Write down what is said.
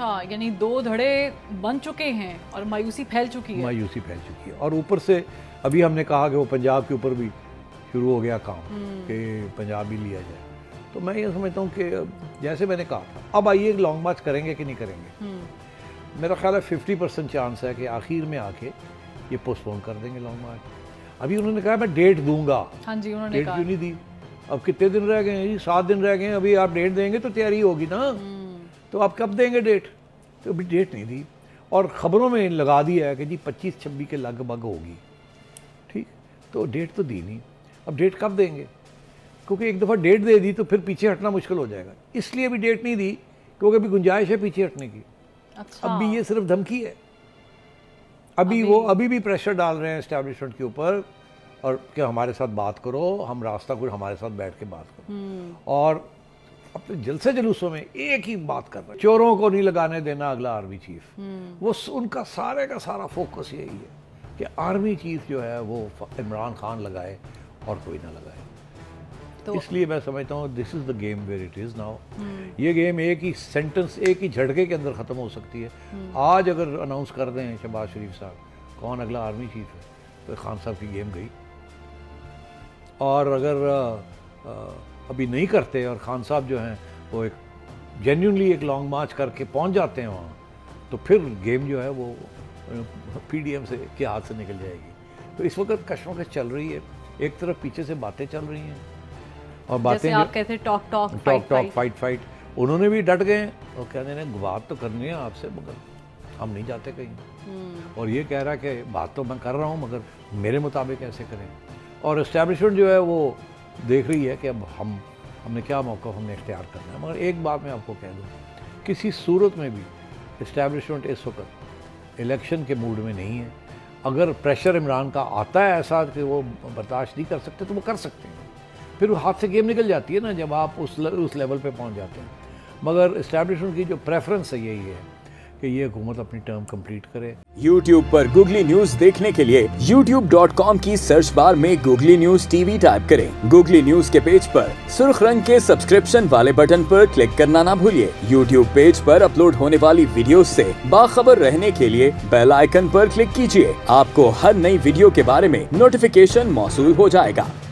अच्छा, यानी 2 धड़े बन चुके हैं और मायूसी फैल चुकी है। और ऊपर से अभी हमने कहा कि वो पंजाब के ऊपर भी शुरू हो गया काम कि पंजाब भी लिया जाए। तो मैं ये समझता हूँ कि जैसे मैंने कहा था, अब आइए लॉन्ग मार्च करेंगे कि नहीं करेंगे। मेरा ख्याल है 50% चांस है कि आखिर में आके ये पोस्टपोन कर देंगे लॉन्ग मार्च। अभी उन्होंने कहा मैं डेट दूंगा। हाँ जी, उन्होंने डेट क्यों नहीं दी? अब कितने दिन रह गए हैं जी? 7 दिन रह गए हैं। अभी आप डेट देंगे तो तैयारी होगी ना। तो आप कब देंगे डेट? तो अभी डेट नहीं दी और ख़बरों में लगा दिया है कि जी 25-26 के लगभग होगी। ठीक, तो डेट तो दी नहीं। अब डेट कब देंगे? क्योंकि एक दफ़ा डेट दे दी तो फिर पीछे हटना मुश्किल हो जाएगा। इसलिए अभी डेट नहीं दी क्योंकि अभी गुंजाइश है पीछे हटने की। अच्छा। अब भी ये सिर्फ धमकी है। अभी भी प्रेशर डाल रहे हैं एस्टैब्लिशमेंट के ऊपर और कि हमारे साथ बात करो, हम रास्ता कुछ हमारे साथ बैठ के बात करो। और अपने जलसे जुलूसों में एक ही बात कर रहे हैं, चोरों को नहीं लगाने देना अगला आर्मी चीफ। वो उनका सारे का सारा फोकस यही है कि आर्मी चीफ जो है वो इमरान खान लगाए और कोई ना लगाए। तो इसलिए मैं समझता हूँ this is the game where it is now. ये गेम एक ही सेंटेंस, एक ही झटके के अंदर ख़त्म हो सकती है। आज अगर अनाउंस कर दें शहबाज शरीफ साहब कौन अगला आर्मी चीफ है तो खान साहब की गेम गई। और अगर अभी नहीं करते और खान साहब जो हैं वो एक जेन्युइनली एक लॉन्ग मार्च करके पहुंच जाते हैं वहाँ, तो फिर गेम जो है वो पीडीएम से के हाथ से निकल जाएगी। तो इस वक्त कशमकश चल रही है। एक तरफ पीछे से बातें चल रही हैं और बातें आप कहते हैं टॉक फाइट। उन्होंने भी डट गए और कहने ने बात तो करनी है आपसे मगर हम नहीं जाते कहीं। और ये कह रहा है कि बात तो मैं कर रहा हूँ मगर मेरे मुताबिक ऐसे करें। और इस्टेब्लिशमेंट जो है वो देख रही है कि अब हमने क्या मौका हमने इख्तियार करना है। मगर एक बात मैं आपको कह दूँ, किसी सूरत में भी इस्टेब्लिशमेंट इस वक्त इलेक्शन के मूड में नहीं है। अगर प्रेशर इमरान का आता है ऐसा कि वो बर्दाश्त नहीं कर सकते तो वो कर सकते हैं, फिर हाथ से गेम निकल जाती है ना जब आप उस लेवल पे पहुंच जाते हैं। मगर इस्टेब्लिशमेंट की जो प्रेफरेंस है यही है कि ये हुकूमत अपनी टर्म कंप्लीट करे। YouTube पर गूगली न्यूज देखने के लिए youtube.com की सर्च बार में गूगली न्यूज टीवी टाइप करें। गूगली न्यूज के पेज पर सुर्ख रंग के सब्सक्रिप्शन वाले बटन पर क्लिक करना ना भूलिए। YouTube पेज पर अपलोड होने वाली वीडियो से बाखबर रहने के लिए बेल आइकन पर क्लिक कीजिए। आपको हर नई वीडियो के बारे में नोटिफिकेशन मौसूल हो जाएगा।